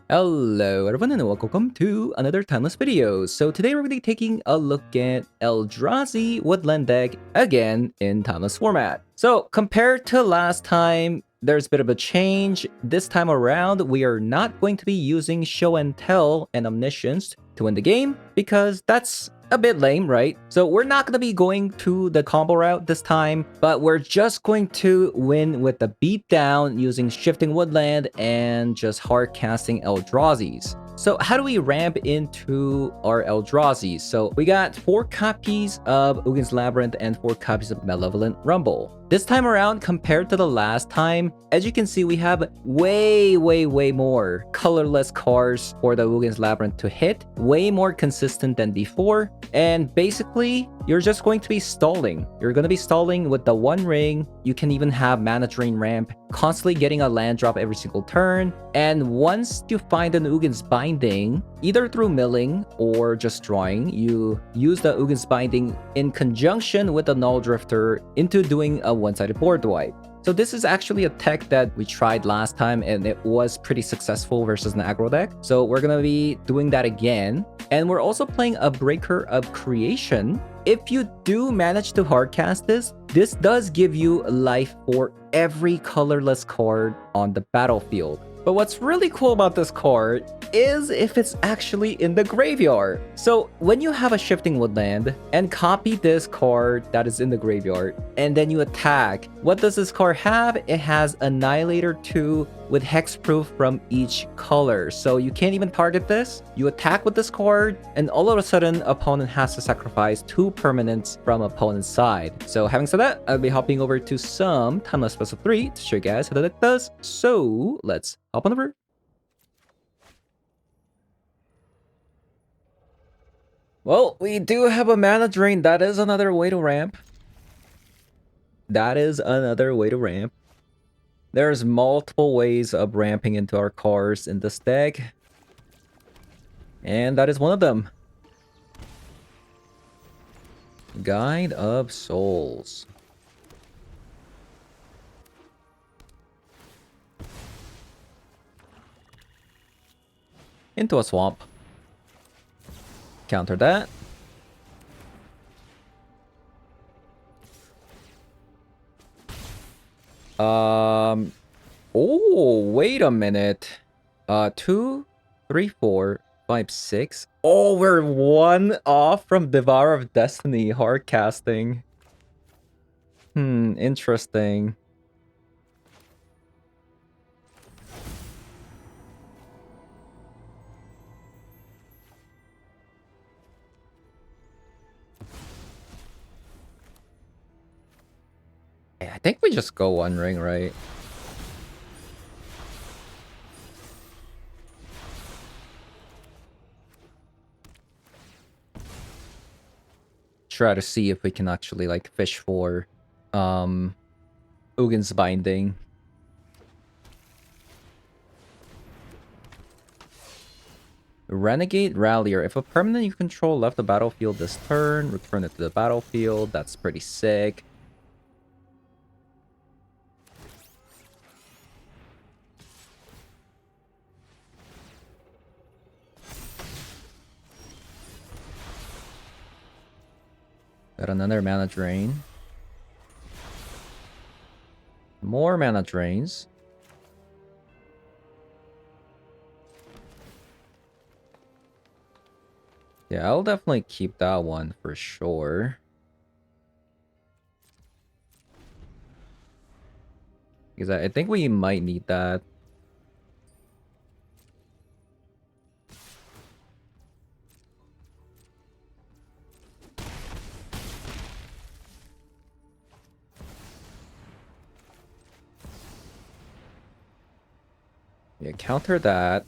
Hello everyone and welcome to another timeless video. So today we're going to be taking a look at Eldrazi Woodland deck again in timeless format. So compared to last time, there's a bit of a change. This time around, we are not going to be using Show and Tell and Omniscience to win the game because that's a bit lame, right? So we're not going to be going to the combo route this time, but we're just going to win with the beatdown using Shifting Woodland and just hard casting Eldrazi's. So how do we ramp into our Eldrazi? So we got 4 copies of Ugin's Labyrinth and 4 copies of Malevolent Rumble. This time around, compared to the last time, as you can see, we have way more colorless cards for the Ugin's Labyrinth to hit, way more consistent than before, and basically, you're just going to be stalling. You're going to be stalling with the One Ring. You can even have Mana Drain Ramp, constantly getting a land drop every single turn, and once you find an Ugin's Binding, either through milling or just drawing, you use the Ugin's Binding in conjunction with the Null Drifter into doing a one-sided board wipe. So this is actually a tech that we tried last time and it was pretty successful versus an aggro deck. So we're going to be doing that again. And we're also playing a Breaker of Creation. If you do manage to hardcast this does give you life for every colorless card on the battlefield. But what's really cool about this card is if it's actually in the graveyard. So when you have a Shifting Woodland and copy this card that is in the graveyard and then you attack, what does this card have? It has Annihilator 2 with hexproof from each color. So you can't even target this. You attack with this card and all of a sudden opponent has to sacrifice 2 permanents from opponent's side. So having said that, I'll be hopping over to some Timeless Best of 3 to show you guys how the deck does. So let's hop on over. Well, we do have a Mana Drain. That is another way to ramp. There's multiple ways of ramping into our cards in this deck. And that is one of them. Guide of Souls. Into a swamp. Counter that. Oh, wait a minute. 2, 3, 4, 5, 6. Oh, we're 1 off from Devourer of Destiny hard casting. Interesting. I think we just go One Ring, right? Try to see if we can actually like fish for Ugin's Binding. Renegade Rallier. If a permanent you control left the battlefield this turn, return it to the battlefield. That's pretty sick. Got another Mana Drain. More Mana Drains. Yeah, I'll definitely keep that one for sure. Because I think we might need that. Yeah, counter that.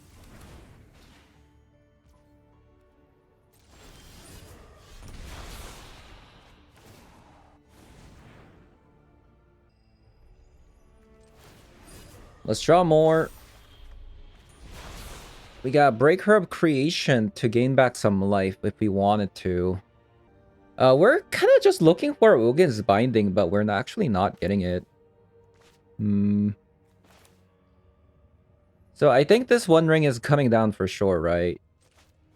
Let's draw more. We got Breaker of Creation to gain back some life if we wanted to. We're kind of just looking for Ugin's Binding, but we're actually not getting it. So I think this One Ring is coming down for sure, right?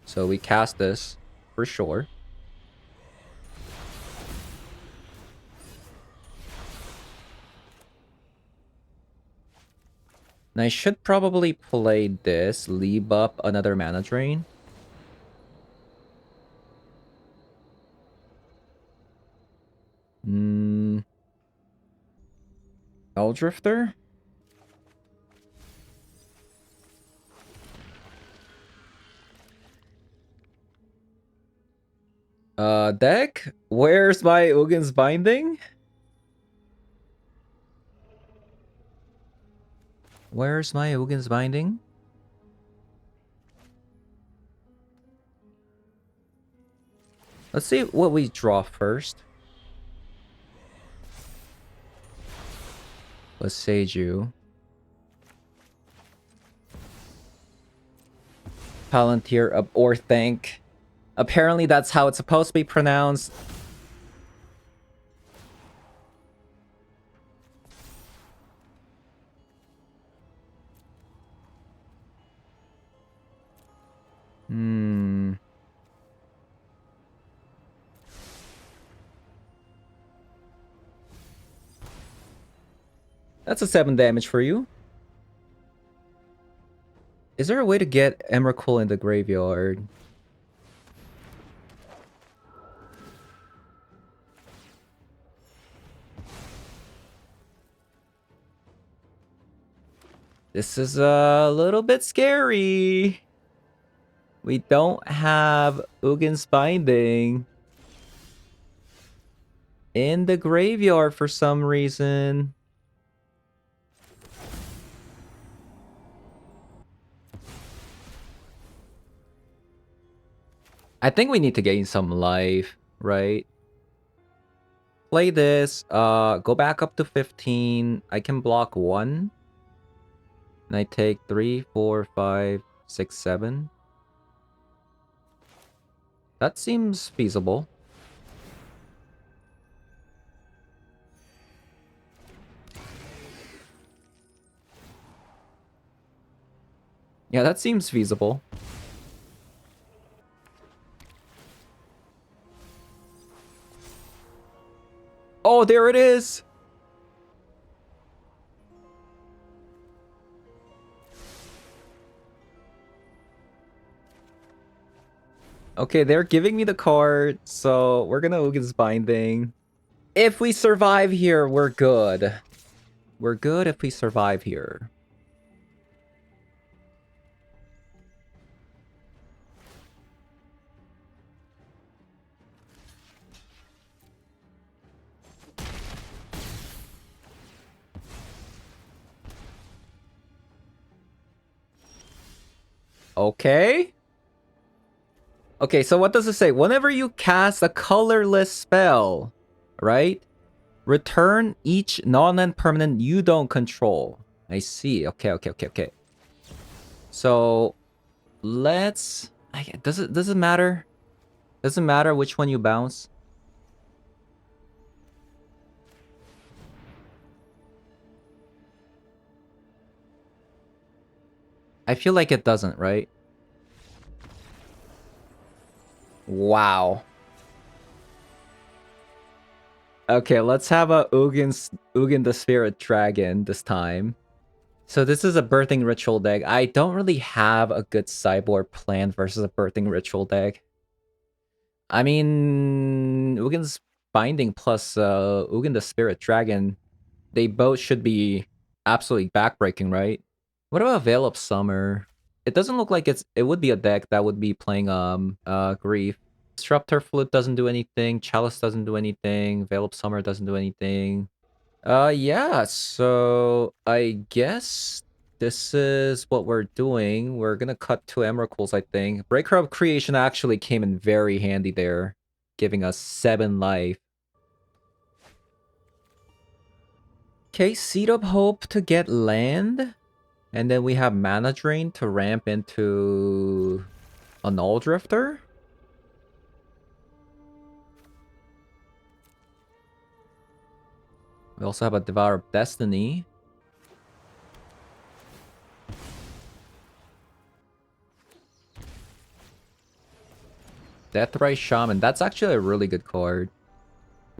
So we cast this for sure. And I should probably play this, leave up another mana drain. Eldrifter? Deck? Where's my Ugin's Binding? Where's my Ugin's Binding? Let's see what we draw first. Let's Sage you. Palantir or Thank. Apparently that's how it's supposed to be pronounced. That's a 7 damage for you. Is there a way to get Emrakul in the graveyard? This is a little bit scary. We don't have Ugin's Binding in the graveyard for some reason. I think we need to gain some life, right? Play this, go back up to 15. I can block 1. And I take 3, 4, 5, 6, 7. That seems feasible. Yeah, that seems feasible. Oh, there it is! Okay, they're giving me the card, so we're gonna Ugin's Binding. If we survive here, we're good. We're good if we survive here. Okay. Okay, so what does it say? Whenever you cast a colorless spell, right? Return each non-land permanent you don't control. I see. Okay. So let's. Does it matter? Doesn't matter which one you bounce. I feel like it doesn't, right? Wow. Okay, let's have a Ugin the Spirit Dragon this time. So this is a Birthing Ritual deck. I don't really have a good sideboard plan versus a Birthing Ritual deck. I mean, Ugin's Binding plus Ugin the Spirit Dragon, they both should be absolutely backbreaking, right? What about Veil of Summer? It doesn't look like it would be a deck that would be playing Grief. Disruptor Flute doesn't do anything, Chalice doesn't do anything, Veil of Summer doesn't do anything. Yeah, so I guess this is what we're doing. We're gonna cut 2 Emrakuls, I think. Breaker of Creation actually came in very handy there, giving us 7 life. Okay, Seed of Hope to get land. And then we have Mana Drain to ramp into a Null Drifter. We also have a Devour of Destiny. Deathrise Shaman. That's actually a really good card.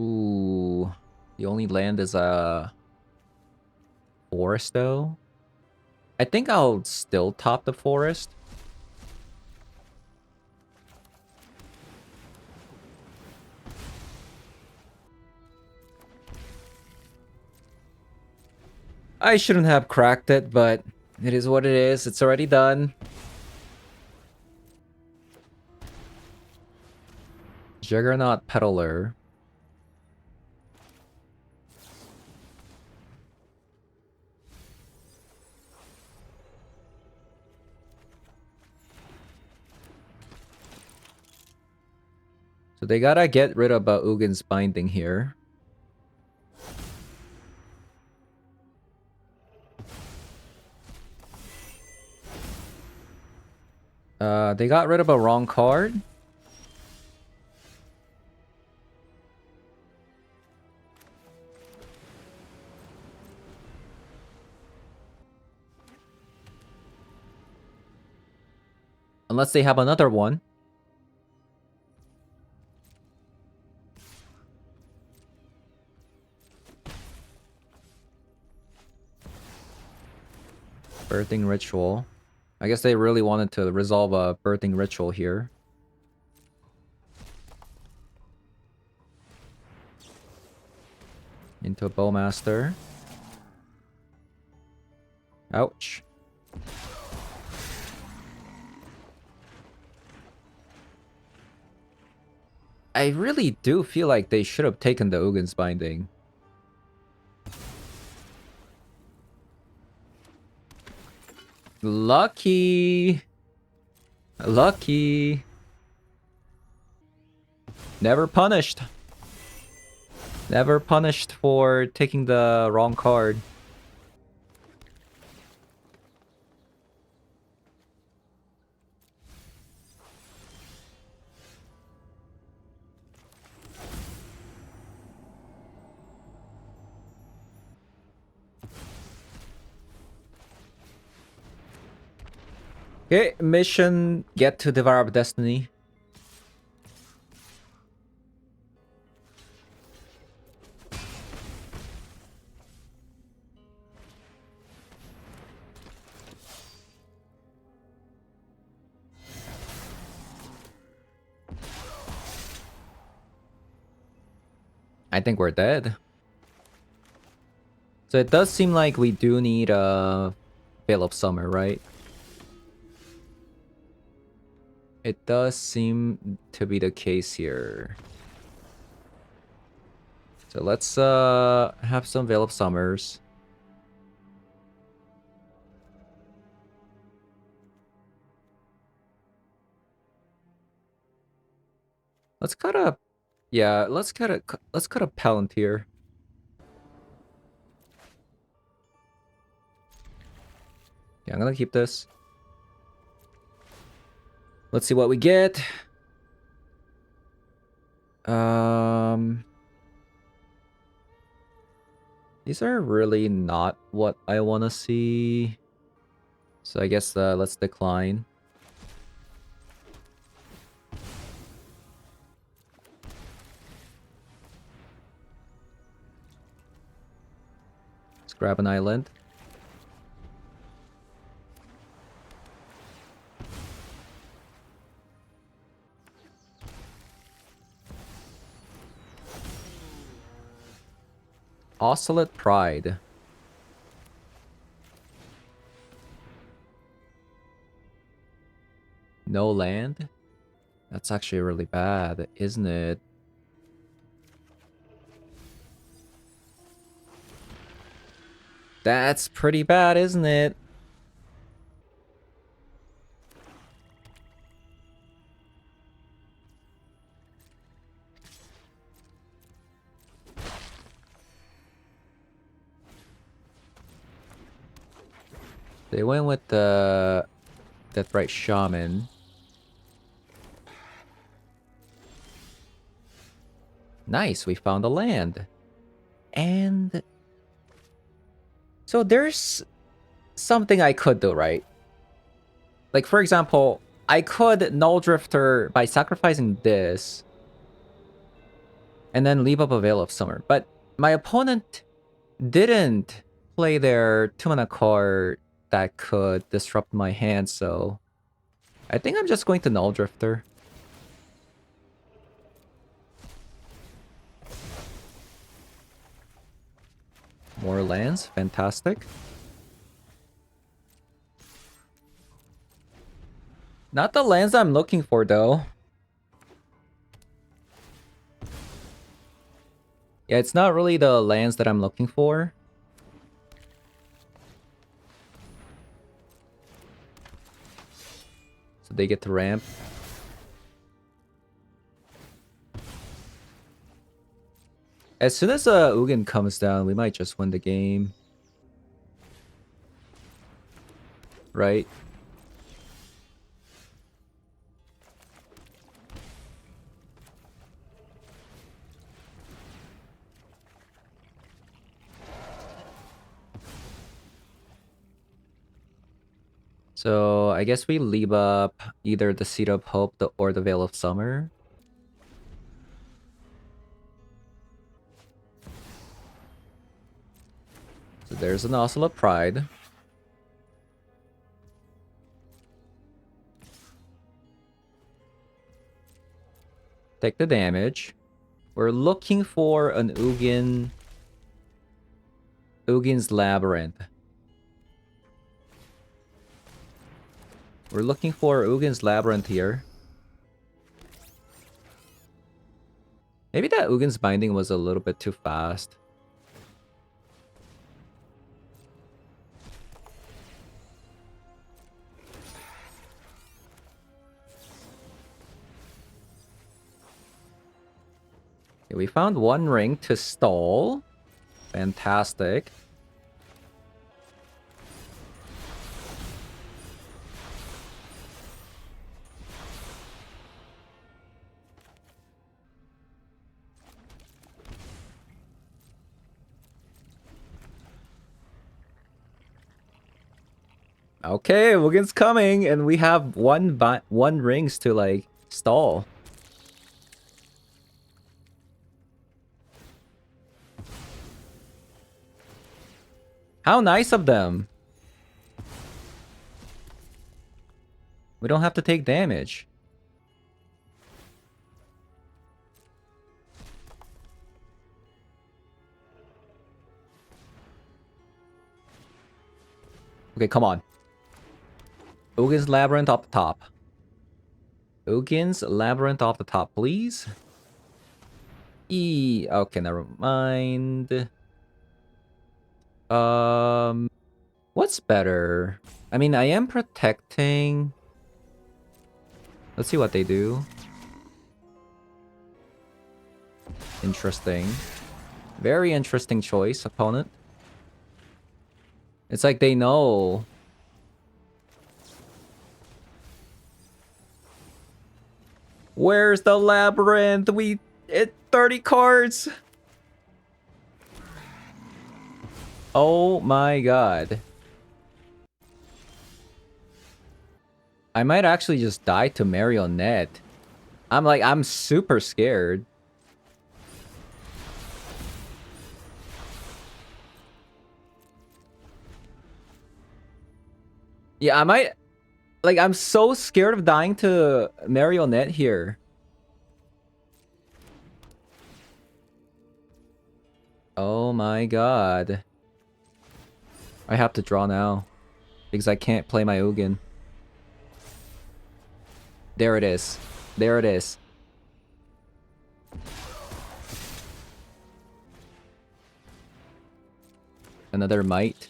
Ooh. The only land is a forest though. I think I'll still top the forest. I shouldn't have cracked it, but it is what it is. It's already done. Juggernaut Peddler. So they gotta get rid of Ugin's Binding here. They got rid of a wrong card. Unless they have another one. Birthing Ritual. I guess they really wanted to resolve a Birthing Ritual here. Into a Bowmaster. Ouch. I really do feel like they should have taken the Ugin's Binding. Lucky. Lucky. Never punished. Never punished for taking the wrong card. Okay, mission, get to Devour of Destiny. I think we're dead. So it does seem like we do need a Veil of Summer, right? It does seem to be the case here. So let's have some Veil of Summers. Let's cut a let's cut a Palantir. Yeah, I'm gonna keep this. Let's see what we get. These are really not what I want to see. So I guess let's decline. Let's grab an island. Oscillate Pride. No land? That's actually really bad, isn't it? That's pretty bad, isn't it? They went with the Deathrite Shaman. Nice, we found a land. And so there's something I could do, right? Like, for example, I could Null Drifter by sacrificing this and then leave up a Veil of Summer. But my opponent didn't play their 2-mana card that could disrupt my hand, so I think I'm just going to Null Drifter. More lands, fantastic. Not the lands I'm looking for, though. Yeah, it's not really the lands that I'm looking for. So they get to ramp. As soon as Ugin comes down, we might just win the game. Right? So I guess we leave up either the Seed of Hope or the Veil of Summer. So there's an Ocelot Pride. Take the damage. We're looking for an Ugin's Labyrinth. We're looking for Ugin's Labyrinth here. Maybe that Ugin's Binding was a little bit too fast. Okay, we found one ring to stall. Fantastic. Okay, Ugin's coming, and we have one rings to like stall. How nice of them. We don't have to take damage. Okay, come on. Ugin's Labyrinth off the top. Ugin's Labyrinth off the top, please. Okay, never mind. What's better? I mean, I am protecting. Let's see what they do. Interesting. Very interesting choice, opponent. It's like they know. Where's the Labyrinth? It 30 cards. Oh my god. I might actually just die to Marionette. I'm super scared. Yeah, I might... Like, I'm so scared of dying to Marionette here. Oh my god. I have to draw now. Because I can't play my Ugin. There it is. There it is. Another Might.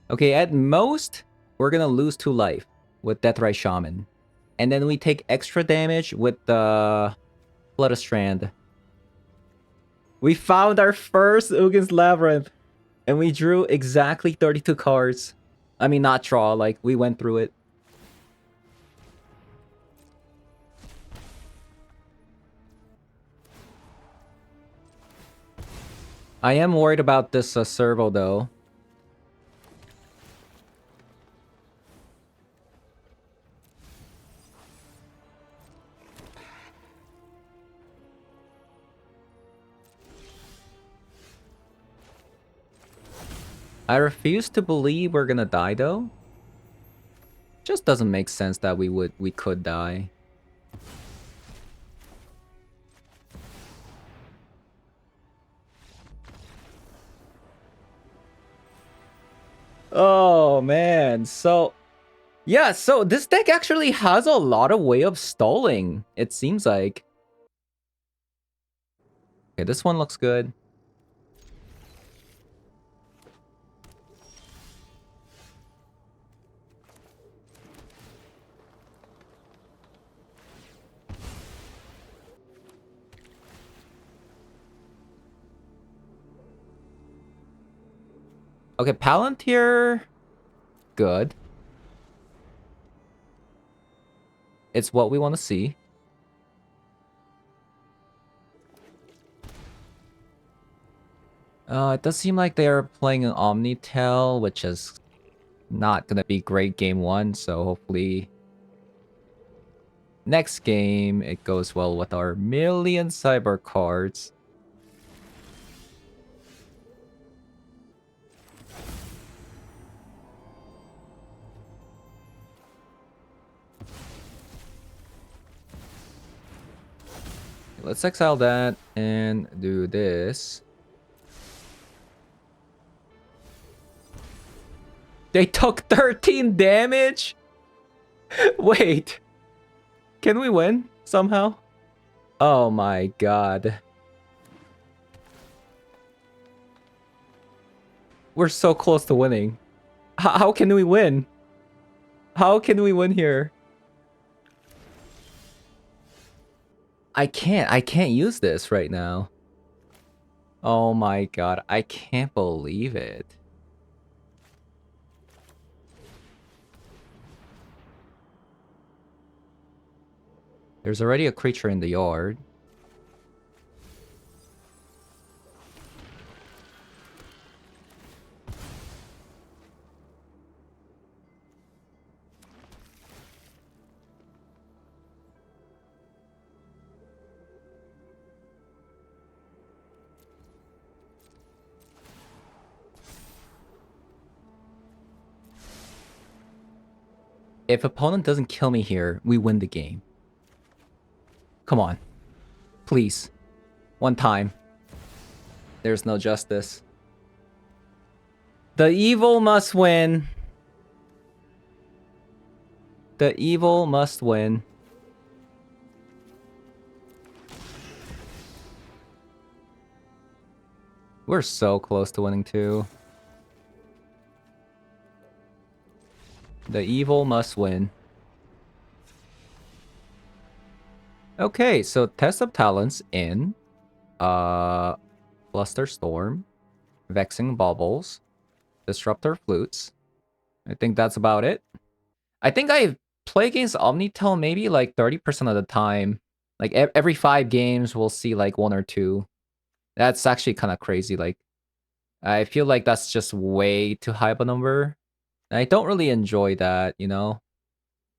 Okay, at most, we're gonna lose 2 life with Deathrise Shaman. And then we take extra damage with the Flutter Strand. We found our first Ugin's Labyrinth. And we drew exactly 32 cards. I mean, not draw, like, we went through it. I am worried about this servo though. I refuse to believe we're gonna die though. Just doesn't make sense that we could die. Oh man, so yeah, so this deck actually has a lot of way of stalling, it seems like. Okay, this one looks good. Okay, Palantir, good. It's what we want to see. It does seem like they're playing an Omnitel, which is not gonna be great game one, so hopefully next game it goes well with our million cyber cards. Let's exile that and do this. They took 13 damage? Wait. Can we win somehow? Oh my god. We're so close to winning. How can we win? How can we win here? I can't use this right now. Oh my god, I can't believe it. There's already a creature in the yard. If opponent doesn't kill me here, we win the game. Come on. Please. One time. There's no justice. The evil must win. The evil must win. We're so close to winning too. The evil must win. Okay, so Test of Talents in. Bluster Storm. Vexing Baubles. Disruptor Flutes. I think that's about it. I think I play against Omnitel maybe like 30% of the time. Like every 5 games we'll see like 1 or 2. That's actually kind of crazy. Like I feel like that's just way too high of a number. And I don't really enjoy that, you know?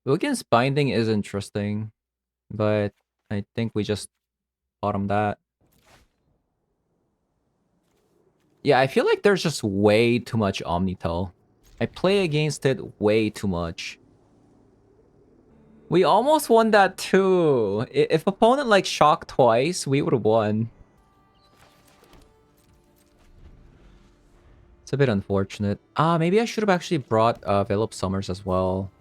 Ugin's Binding is interesting, but I think we just bottom that. Yeah, I feel like there's just way too much Omnitel. I play against it way too much. We almost won that too. If opponent like shocked twice, we would have won. It's a bit unfortunate. Maybe I should have actually brought Philip Summers as well.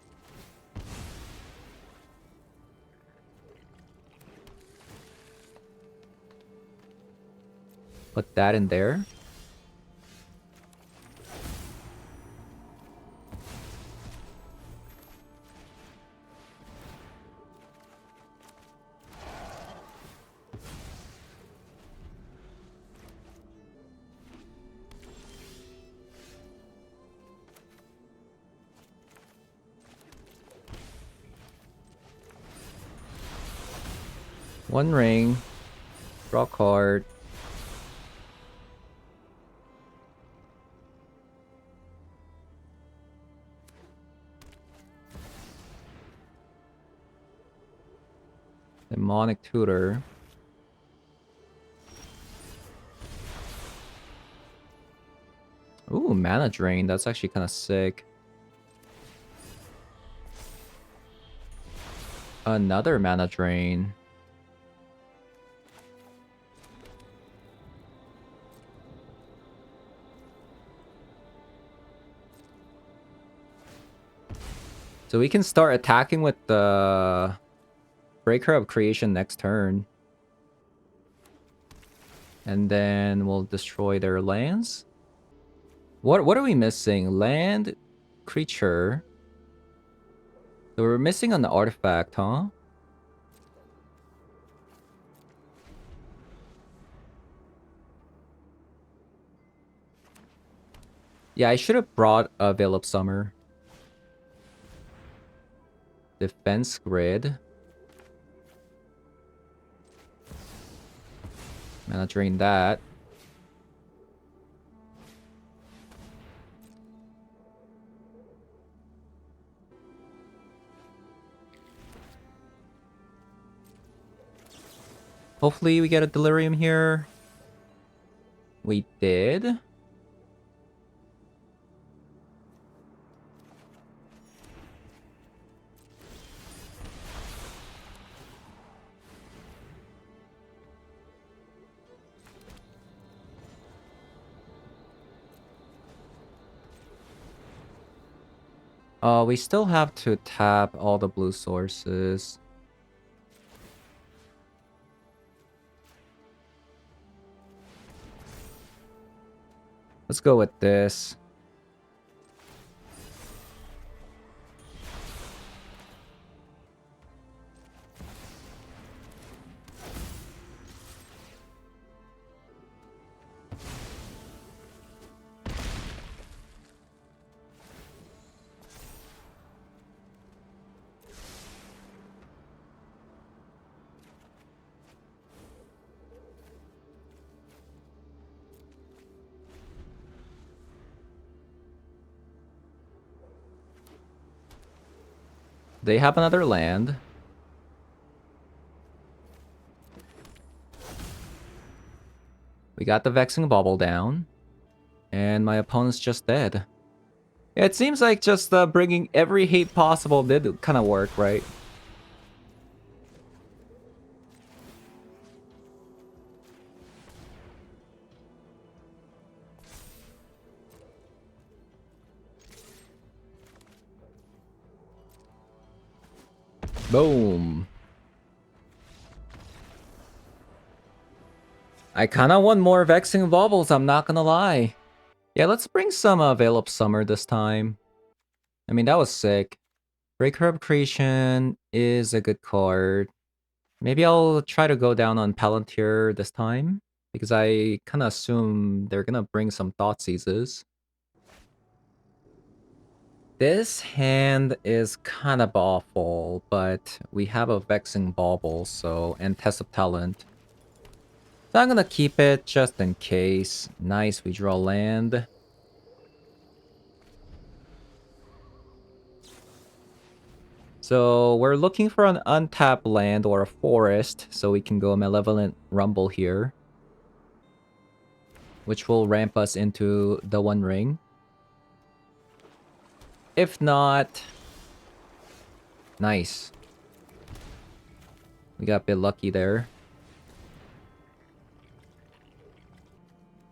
Put that in there. One ring. Draw card. Demonic Tutor. Ooh, Mana Drain. That's actually kind of sick. Another Mana Drain. So we can start attacking with the Breaker of Creation next turn. And then we'll destroy their lands. What are we missing? Land, creature. So we're missing an artifact, huh? Yeah, I should have brought a Veil of Summer. Defense Grid. Mana Drain that. Hopefully we get a Delirium here. We did. We still have to tap all the blue sources. Let's go with this. They have another land. We got the Vexing Bauble down. And my opponent's just dead. Yeah, it seems like just bringing every hate possible did kind of work, right? Boom. I kind of want more Vexing Baubles, I'm not gonna lie. Yeah, let's bring some Veil of Summer this time. I mean, that was sick. Breaker of Creation is a good card. Maybe I'll try to go down on Palantir this time. Because I kind of assume they're gonna bring some Thoughtseizes. This hand is kind of awful, but we have a Vexing Bauble, so... and Test of Talent. So I'm gonna keep it just in case. Nice, we draw land. So we're looking for an untapped land or a forest, so we can go Malevolent Rumble here. Which will ramp us into the One Ring. If not... Nice. We got a bit lucky there.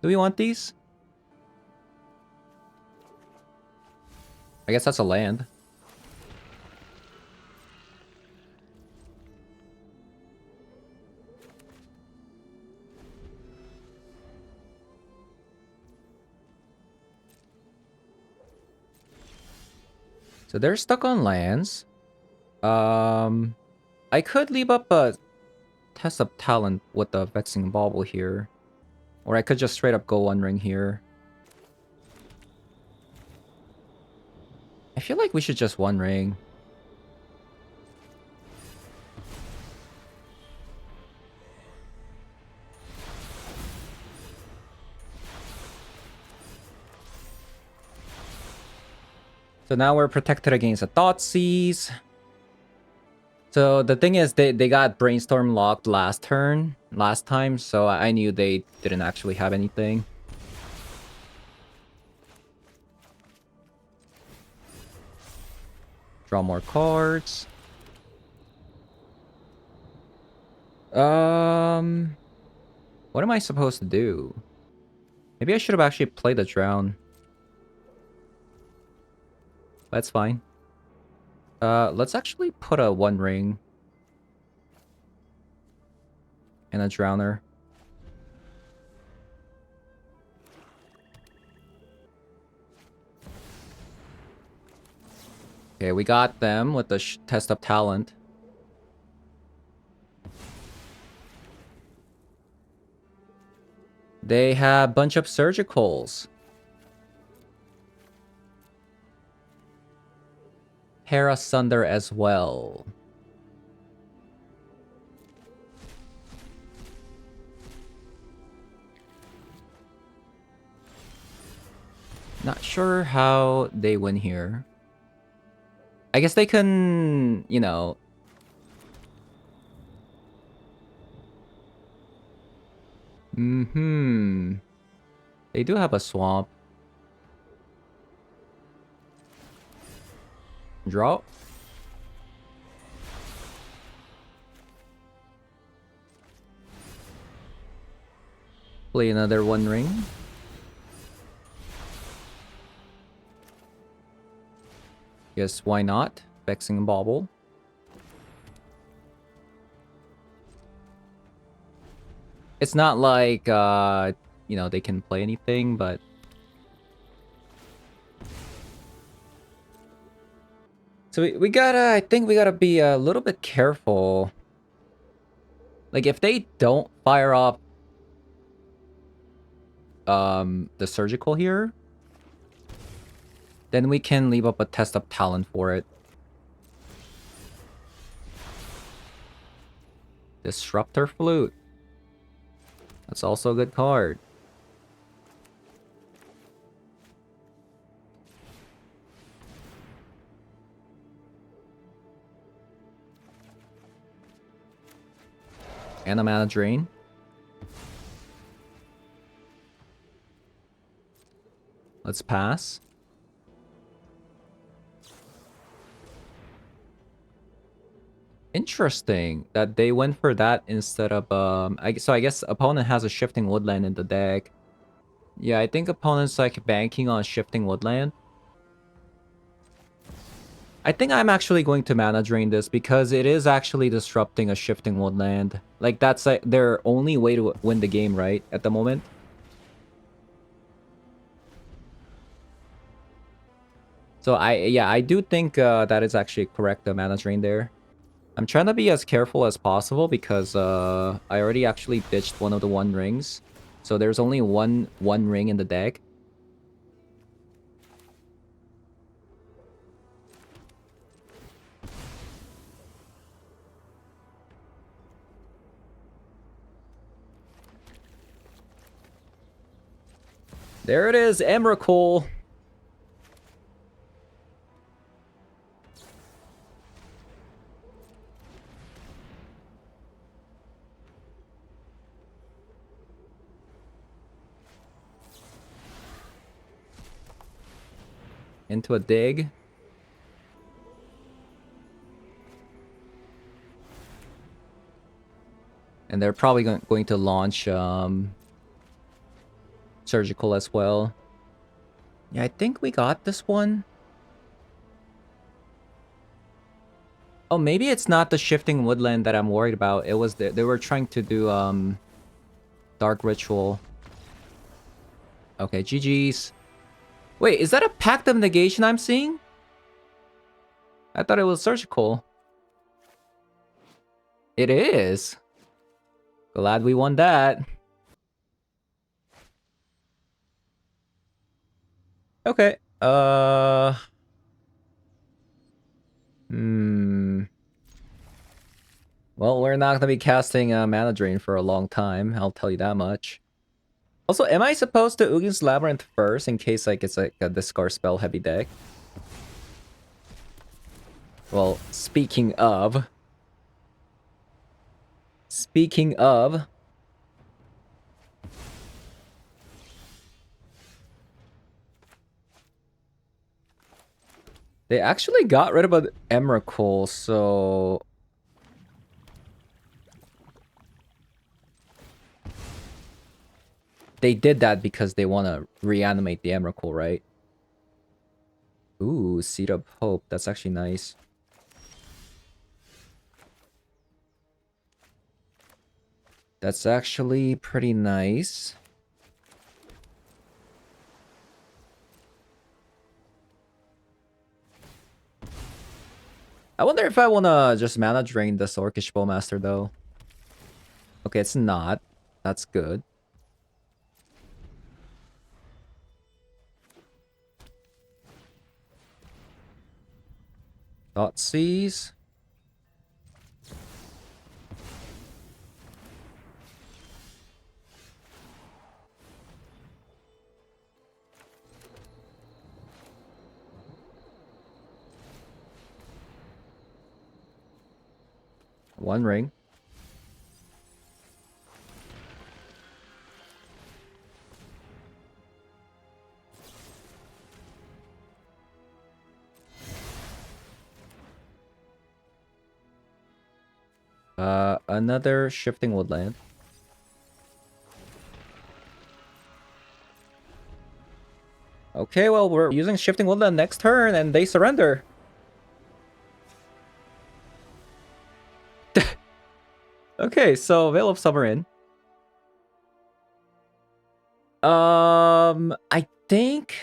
Do we want these? I guess that's a land. So they're stuck on lands. I could leave up a Test of Talent with the Vexing Bauble here. Or I could just straight up go One Ring here. I feel like we should just One Ring. So now we're protected against a Thoughtseize. So the thing is, they got Brainstorm locked last time, so I knew they didn't actually have anything. Draw more cards. What am I supposed to do? Maybe I should have actually played the Drown. That's fine. Let's actually put a One Ring and a Drowner. Okay, we got them with the test of talent. They have a bunch of surgicals. Hair Asunder as well. Not sure how they win here. I guess they can, you know... They do have a swamp. Draw. Play another One Ring. Yes, why not? Vexing Bauble. It's not like, you know, they can play anything, but... So we gotta, I think we gotta be a little bit careful. Like, if they don't fire off the surgical here, then we can leave up a test of talent for it. Disruptor Flute. That's also a good card. And a mana drain. Let's pass. Interesting that they went for that instead of so I guess opponent has a Shifting Woodland in the deck. Yeah, I think opponent's like banking on Shifting Woodland. I think I'm actually going to mana drain this because it is actually disrupting a Shifting Woodland. Like, that's like their only way to win the game, right? At the moment. So I do think that is actually correct, the mana drain there. I'm trying to be as careful as possible because I already actually ditched one of the One Rings. So there's only one ring in the deck. There it is, Emrakul. Into a dig. And they're probably going to launch surgical as well. Yeah, I think we got this one. Oh, maybe it's not the Shifting Woodland that I'm worried about. It was they were trying to do Dark Ritual. Okay, GG's. Wait, is that a Pact of Negation I'm seeing? I thought it was surgical. It is. Glad we won that. Okay. Well, we're not gonna be casting Mana Drain for a long time. I'll tell you that much. Also, am I supposed to Ugin's Labyrinth first in case like it's like a discard spell heavy deck? Well, speaking of, Speaking of, they actually got rid of an Emrakul, so they did that because they want to reanimate the Emrakul, right? Ooh, Seed of Hope. That's actually nice. That's actually pretty nice. I wonder if I want to just mana drain this Orcish Bowmaster, though. Okay, it's not. That's good. Thoughtseize. One ring. Another Shifting Woodland. Okay, well, we're using Shifting Woodland next turn, and they surrender. Okay, so Veil of Summer in. I think,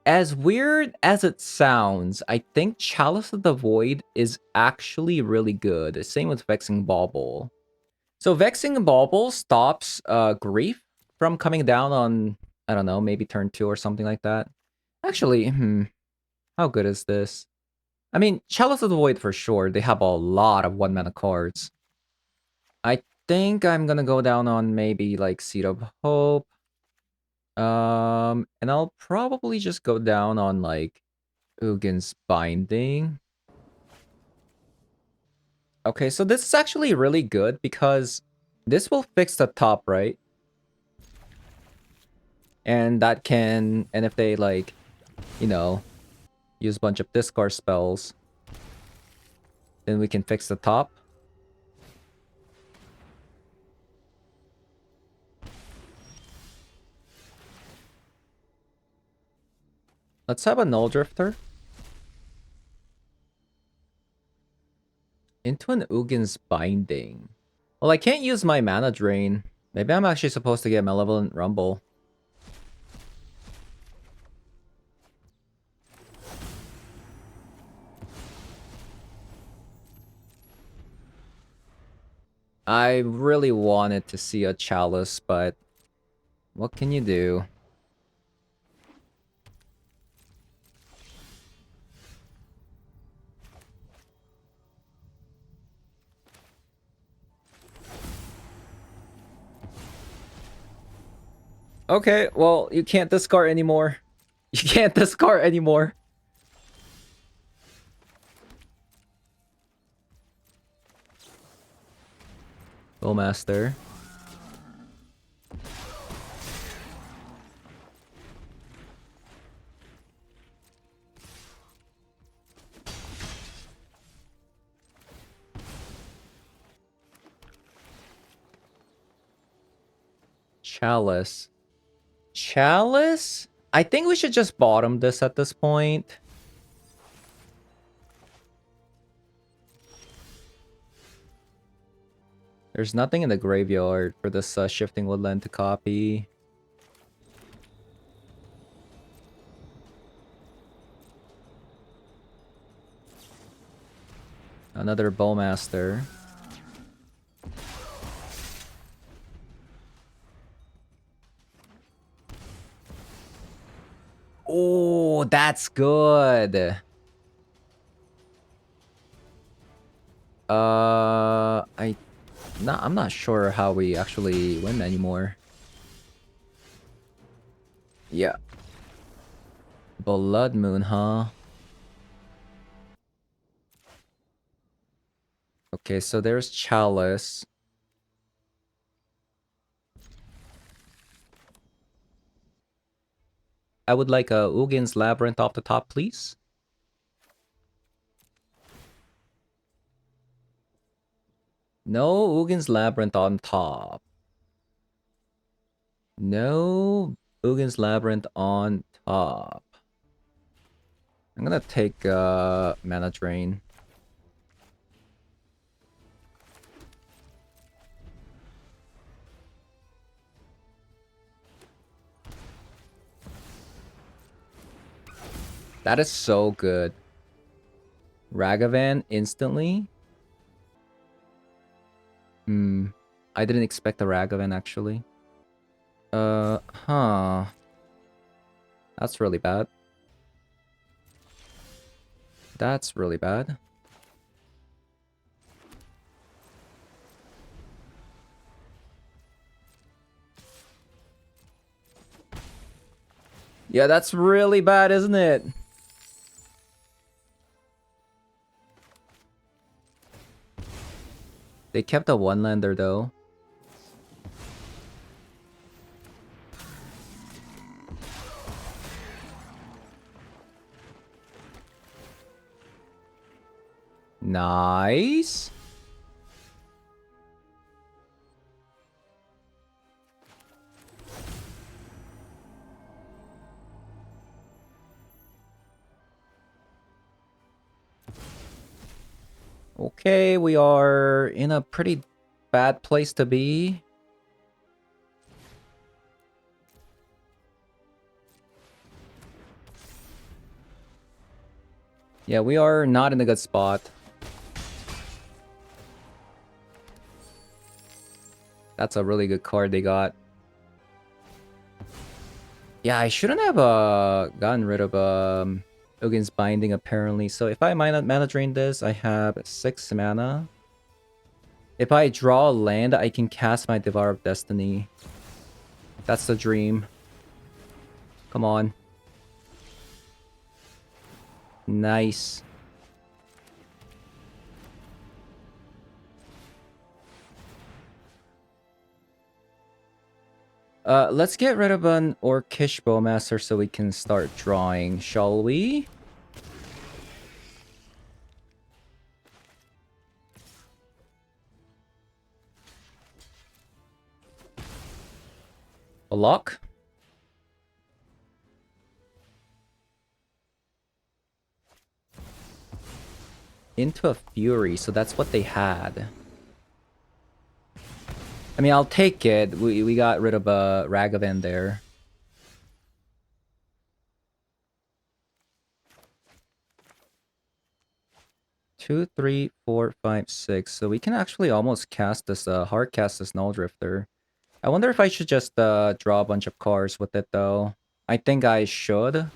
as weird as it sounds, I think Chalice of the Void is actually really good. Same with Vexing Bauble. So Vexing Bauble stops Grief from coming down on, I don't know, maybe turn 2 or something like that. Actually, how good is this? I mean, Chalice of the Void for sure. They have a lot of 1-mana cards. I think I'm gonna go down on maybe like Seed of Hope. And I'll probably just go down on like Ugin's Binding. Okay, so this is actually really good because this will fix the top, right? And that can, and if they like, you know, use a bunch of discard spells, then we can fix the top. Let's have a Null Drifter. Into an Ugin's Binding. Well, I can't use my mana drain. Maybe I'm actually supposed to get Malevolent Rumble. I really wanted to see a Chalice, but what can you do? Okay, well, you can't discard anymore. You can't discard anymore. Bowmaster. Chalice. Chalice? I think we should just bottom this at this point. There's nothing in the graveyard for this Shifting Woodland to copy. Another Bowmaster. Oh, that's good. I'm not sure how we actually win anymore. Yeah. Blood Moon, huh? Okay, so there's Chalice. I would like a Ugin's Labyrinth off the top, please. No Ugin's Labyrinth on top. No Ugin's Labyrinth on top. I'm gonna take Mana Drain. That is so good. Ragavan instantly. I didn't expect the Ragavan actually. Huh. That's really bad. That's really bad. Yeah, that's really bad, isn't it? They kept a one-lander though. Nice. Okay, we are in a pretty bad place to be. Yeah, we are not in a good spot. That's a really good card they got. Yeah, I shouldn't have gotten rid of Ugin's Binding apparently. So if I mana drain this, I have 6 mana. If I draw a land, I can cast my Devour of Destiny. That's the dream. Come on. Nice. Let's get rid of an Orcish Bowmaster so we can start drawing, shall we? A lock? Into a Fury, so that's what they had. I mean, I'll take it. We got rid of a Ragavan there. Two, three, four, five, six. So we can actually almost cast this, hard cast this Null Drifter. I wonder if I should just draw a bunch of cards with it though. I think I should.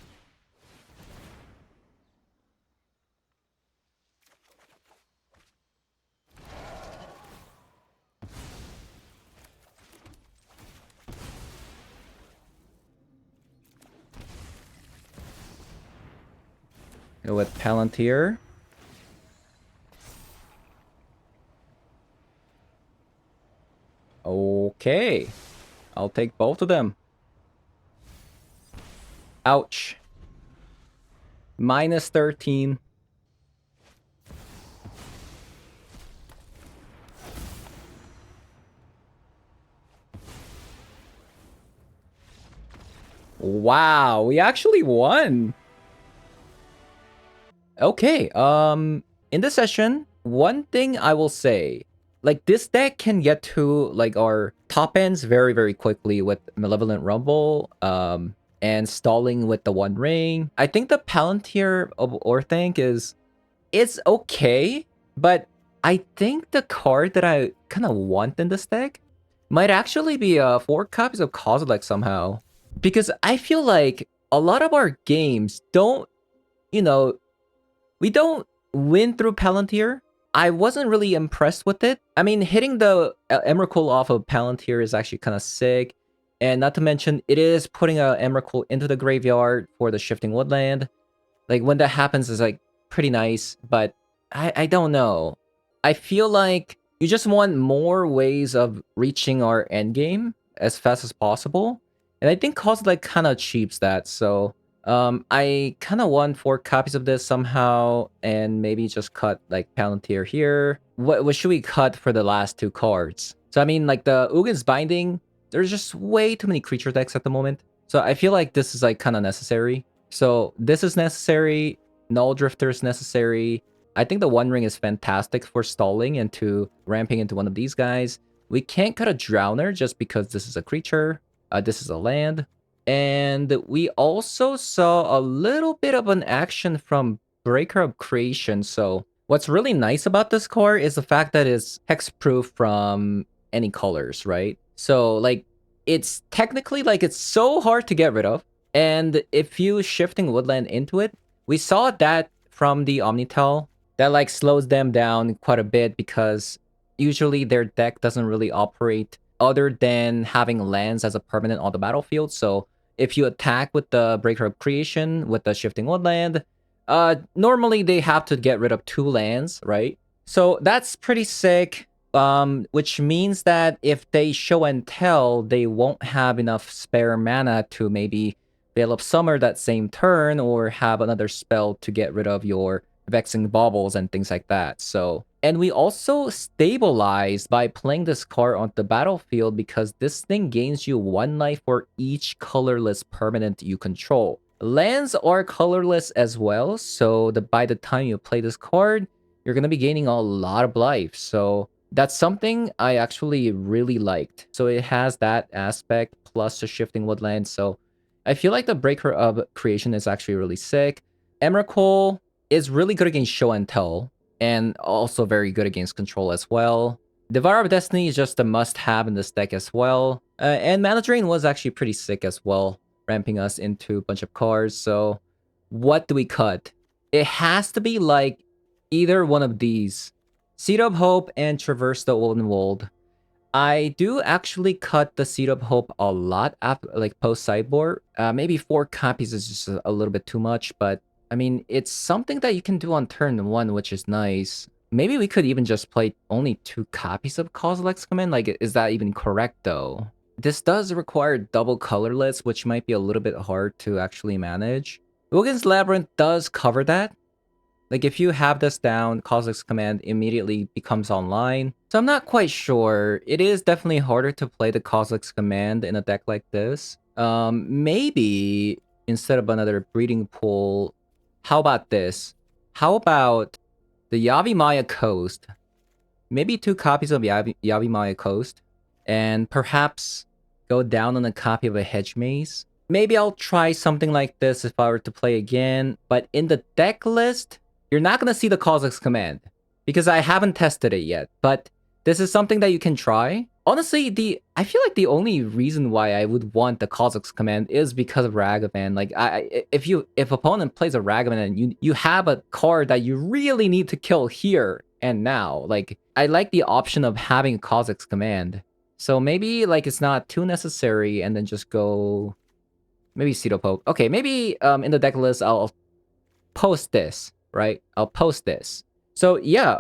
Go with Palantir. Okay. I'll take both of them. Ouch. Minus 13. Wow, we actually won. Okay, in this session, one thing I will say, like this deck can get to like our top ends very, very quickly with Malevolent Rumble, and stalling with the One Ring. I think the Palantir of Orthanc it's okay, but I think the card that I kind of want in this deck might actually be 4 copies of Kozilek somehow. Because I feel like a lot of our games don't, you know, we don't win through Palantir. I wasn't really impressed with it. I mean, hitting the Emrakul off of Palantir is actually kind of sick. And not to mention, it is putting a Emrakul into the graveyard for the Shifting Woodland. Like, when that happens is, like, pretty nice. But I don't know. I feel like you just want more ways of reaching our endgame as fast as possible. And I think cost like kind of cheaps that. So I kind of want 4 copies of this somehow, and maybe just cut like Palantir here. What should we cut for the last 2 cards? So I mean, like the Ugin's Binding, there's just way too many creature decks at the moment. So I feel like this is like kind of necessary. So this is necessary. Null Drifter is necessary. I think the One Ring is fantastic for stalling into ramping into one of these guys. We can't cut a Drowner just because this is a creature. This is a land. And we also saw a little bit of an action from Breaker of Creation. So what's really nice about this card is the fact that it's hexproof from any colors, right? So like it's technically like it's so hard to get rid of. And if you shifting Woodland into it, we saw that from the Omnitel that like slows them down quite a bit because usually their deck doesn't really operate other than having lands as a permanent on the battlefield. So if you attack with the Breaker of Creation with the Shifting Woodland, normally they have to get rid of 2 lands, right? So that's pretty sick. Which means that if they show and tell, they won't have enough spare mana to maybe Veil of Summer that same turn or have another spell to get rid of your Vexing Baubles and things like that. So, and we also stabilize by playing this card on the battlefield because this thing gains you 1 life for each colorless permanent you control. Lands are colorless as well, so by the time you play this card, you're going to be gaining a lot of life. So that's something I actually really liked. So it has that aspect plus the Shifting Woodland. So I feel like the Breaker of Creation is actually really sick. Emrakul is really good against show and tell, and also very good against control as well. Devourer of Destiny is just a must-have in this deck as well. And Mana Drain was actually pretty sick as well, ramping us into a bunch of cards. So what do we cut? It has to be like either one of these. Seed of Hope and Traverse the Olden Wold. I do actually cut the Seed of Hope a lot after, like post-sideboard. Maybe 4 copies is just a little bit too much, but I mean, it's something that you can do on turn 1, which is nice. Maybe we could even just play only 2 copies of Kozilek's Command. Like, is that even correct, though? This does require double colorless, which might be a little bit hard to actually manage. Uggin's Labyrinth does cover that. Like, if you have this down, Kozilek's Command immediately becomes online. So I'm not quite sure. It is definitely harder to play the Kozilek's Command in a deck like this. Maybe instead of another Breeding Pool, how about this? How about the Yavimaya Coast? Maybe 2 copies of Yavimaya Coast. And perhaps go down on a copy of a Hedge Maze. Maybe I'll try something like this if I were to play again. But in the deck list, you're not going to see the Kozilek's Command. Because I haven't tested it yet. But this is something that you can try. Honestly, I feel like the only reason why I would want the Kozilek's Command is because of Ragavan. Like, if opponent plays a Ragavan and you have a card that you really need to kill here and now, like, I like the option of having a Kozilek's Command. So maybe, like, it's not too necessary, and then just go... Maybe Seed of Hope. Okay, maybe in the deck list, I'll post this, right? I'll post this. So, yeah,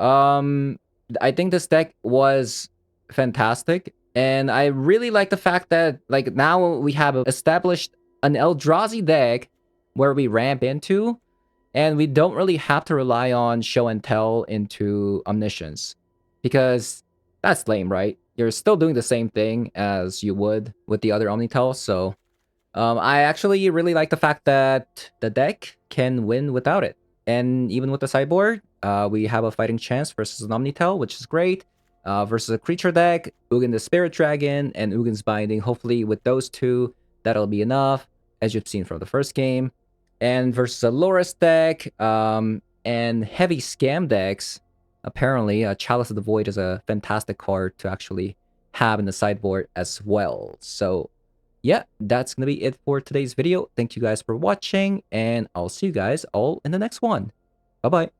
I think this deck was fantastic, and I really like the fact that, like, now we have established an Eldrazi deck where we ramp into, and we don't really have to rely on show and tell into Omniscience, because that's lame, right? You're still doing the same thing as you would with the other Omnitel, so I actually really like the fact that the deck can win without it. And even with the sideboard, we have a fighting chance versus an Omnitel, which is great. Versus a creature deck, Ugin the Spirit Dragon, and Ugin's Binding. Hopefully with those 2, that'll be enough, as you've seen from the first game. And versus a Loris deck, and heavy scam decks, apparently, Chalice of the Void is a fantastic card to actually have in the sideboard as well. So, yeah, that's going to be it for today's video. Thank you guys for watching, and I'll see you guys all in the next one. Bye-bye.